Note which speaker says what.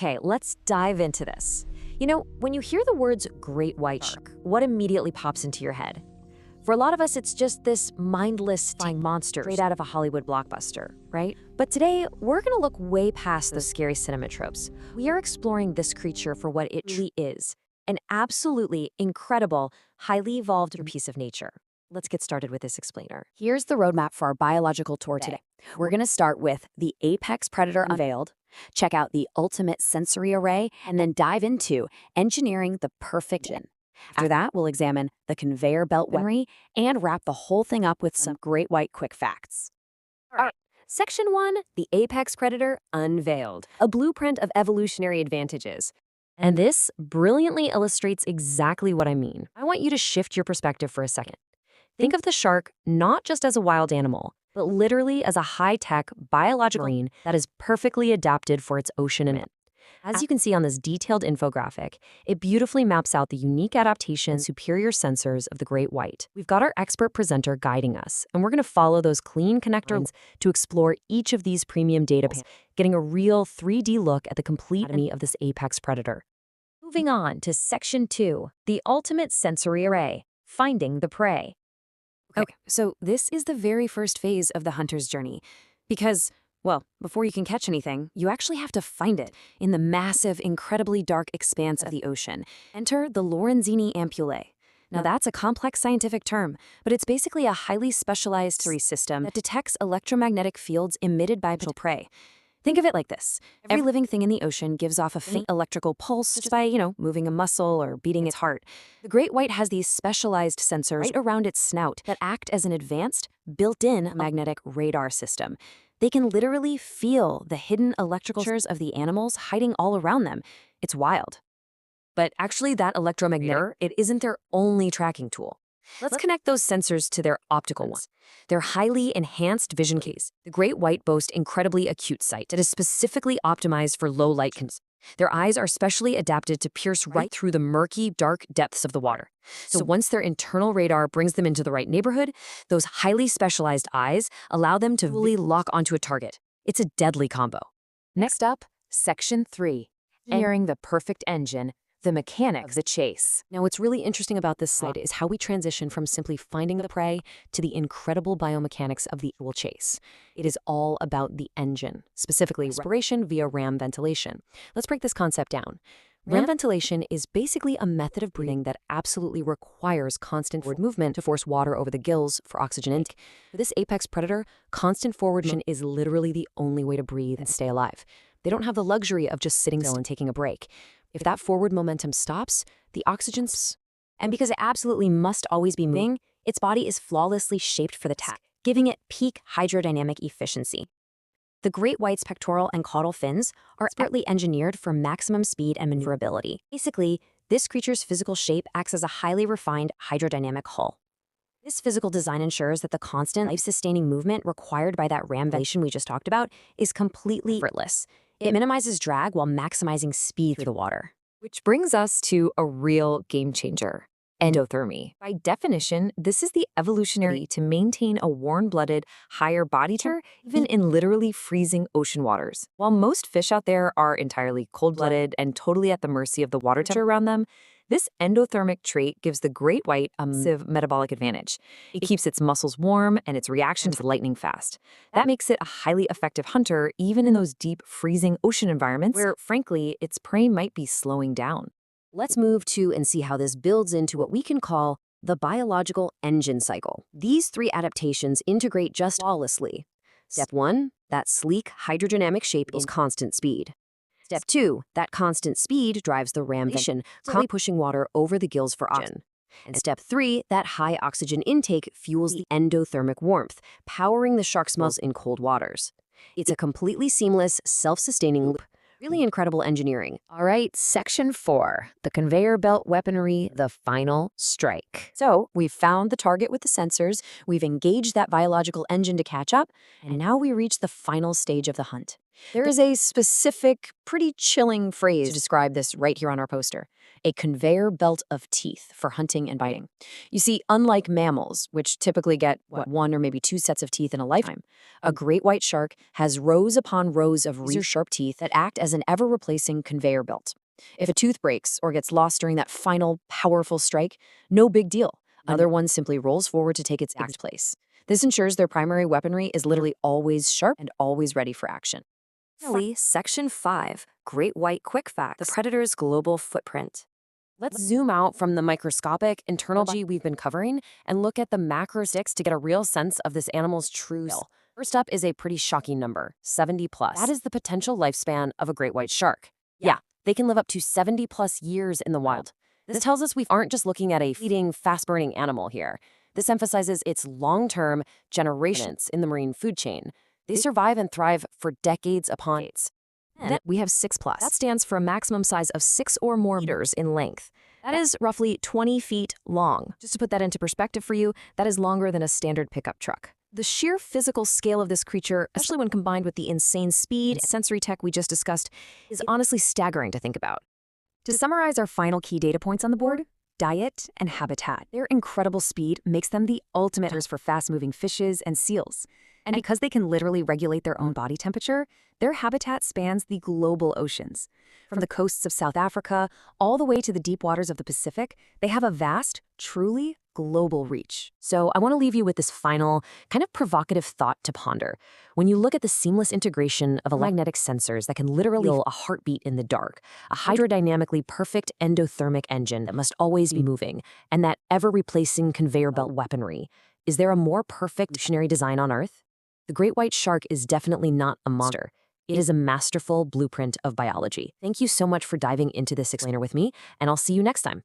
Speaker 1: Okay, let's dive into this. When you hear the words great white shark, what immediately pops into your head? For a lot of us, it's just this mindless flying monster straight out of a Hollywood blockbuster, right? But today, we're gonna look way past those scary cinema tropes. We are exploring this creature for what it truly is, an absolutely incredible, highly evolved piece of nature. Let's get started with this explainer.
Speaker 2: Here's the roadmap for our biological tour today. We're going to start with the apex predator unveiled, check out the ultimate sensory array, and then dive into engineering the perfect gin. After that, we'll examine the conveyor belt weaponry and wrap the whole thing up with some great white quick facts.
Speaker 1: All right. Section 1, the apex predator unveiled, a blueprint of evolutionary advantages. And this brilliantly illustrates exactly what I mean. I want you to shift your perspective for a second. Think of the shark not just as a wild animal, but literally as a high-tech biological marine that is perfectly adapted for its ocean and it. As you can see on this detailed infographic, it beautifully maps out the unique adaptation and superior sensors of the great white. We've got our expert presenter guiding us, and we're going to follow those clean connector lines to explore each of these premium data points, getting a real 3D look at the complete anatomy of this apex predator. Moving on to Section 2, the ultimate sensory array, finding the prey.
Speaker 2: Okay, so this is the very first phase of the hunter's journey because, well, before you can catch anything, you actually have to find it in the massive, incredibly dark expanse of the ocean. Enter the Lorenzini Ampullae. Now, that's a complex scientific term, but it's basically a highly specialized sensory system that detects electromagnetic fields emitted by potential prey. Think of it like this. Every living thing in the ocean gives off a faint electrical pulse just by, moving a muscle or beating its heart. The great white has these specialized sensors right around its snout that act as an advanced, built-in magnetic radar system. They can literally feel the hidden electrical signatures of the animals hiding all around them. It's wild.
Speaker 1: But actually, that electromagnetic, it isn't their only tracking tool. Let's connect those sensors to their optical ones. Their highly enhanced vision case. The great white boast incredibly acute sight that is specifically optimized for low light conditions. Their eyes are specially adapted to pierce right through the murky, dark depths of the water. So once their internal radar brings them into the right neighborhood, those highly specialized eyes allow them to fully lock onto a target. It's a deadly combo.
Speaker 2: Next up, Section 3, engineering the perfect engine, the mechanics of the chase.
Speaker 1: Now, what's really interesting about this slide is how we transition from simply finding the prey to the incredible biomechanics of the actual chase. It is all about the engine, specifically respiration via ram ventilation. Let's break this concept down. Ram ventilation is basically a method of breathing that absolutely requires constant forward movement to force water over the gills for oxygen intake. For this apex predator, constant forward motion is literally the only way to breathe and stay alive. They don't have the luxury of just sitting still and taking a break. If that forward momentum stops, the oxygen stops. And because it absolutely must always be moving, its body is flawlessly shaped for the task, giving it peak hydrodynamic efficiency. The great white's pectoral and caudal fins are expertly engineered for maximum speed and maneuverability. Basically, this creature's physical shape acts as a highly refined hydrodynamic hull. This physical design ensures that the constant life-sustaining movement required by that ram ventilation we just talked about is completely effortless. It minimizes drag while maximizing speed through the water. Which brings us to a real game changer, endothermy. By definition, this is the evolutionary to maintain a warm-blooded, higher body temperature, even in literally freezing ocean waters. While most fish out there are entirely cold-blooded and totally at the mercy of the water temperature around them, this endothermic trait gives the great white a massive metabolic advantage. It keeps its muscles warm and its reactions lightning fast. That makes it a highly effective hunter even in those deep, freezing ocean environments where, frankly, its prey might be slowing down. Let's move to and see how this builds into what we can call the biological engine cycle. These three adaptations integrate just flawlessly. Step 1, that sleek hydrodynamic shape is constant speed. Step 2, that constant speed drives the ram ventilation, constantly pushing water over the gills for oxygen. And Step 3, that high oxygen intake fuels the endothermic warmth, powering the shark's muscles in cold waters. It's a completely seamless, self-sustaining loop. Really incredible engineering.
Speaker 2: All right, Section 4, the conveyor belt weaponry, the final strike.
Speaker 1: So we've found the target with the sensors, we've engaged that biological engine to catch up, and now we reach the final stage of the hunt. There is a specific, pretty chilling phrase to describe this right here on our poster: a conveyor belt of teeth for hunting and biting. You see, unlike mammals, which typically get one or maybe two sets of teeth in a lifetime, a great white shark has rows upon rows of razor-sharp teeth that act as an ever-replacing conveyor belt. If a tooth breaks or gets lost during that final, powerful strike, no big deal. Another one simply rolls forward to take its exact place. This ensures their primary weaponry is literally always sharp and always ready for action.
Speaker 2: Finally, Section 5, Great White Quick Facts, the predator's global footprint.
Speaker 1: Let's zoom out from the microscopic internal biology we've been covering and look at the macro sticks to get a real sense of this animal's true scale. First up is a pretty shocking number, 70 plus. That is the potential lifespan of a great white shark. Yeah, they can live up to 70 plus years in the wild. This tells us we aren't just looking at a feeding, fast-burning animal here. This emphasizes its long-term generations in the marine food chain. They survive and thrive for decades upon decades. Then we have 6 plus. That stands for a maximum size of 6 or more meters in length. That is roughly 20 feet long. Just to put that into perspective for you, that is longer than a standard pickup truck. The sheer physical scale of this creature, especially when combined with the insane speed and sensory tech we just discussed, is honestly staggering to think about. To summarize our final key data points on the board: diet and habitat. Their incredible speed makes them the ultimate hunters for fast-moving fishes and seals. And because they can literally regulate their own body temperature, their habitat spans the global oceans. From the coasts of South Africa all the way to the deep waters of the Pacific, they have a vast, truly global reach. So I want to leave you with this final, kind of provocative thought to ponder. When you look at the seamless integration of electromagnetic sensors that can literally feel a heartbeat in the dark, a hydrodynamically perfect endothermic engine that must always be moving, and that ever-replacing conveyor belt weaponry, is there a more perfect evolutionary design on Earth? The great white shark is definitely not a monster. It is a masterful blueprint of biology. Thank you so much for diving into this explainer with me, and I'll see you next time.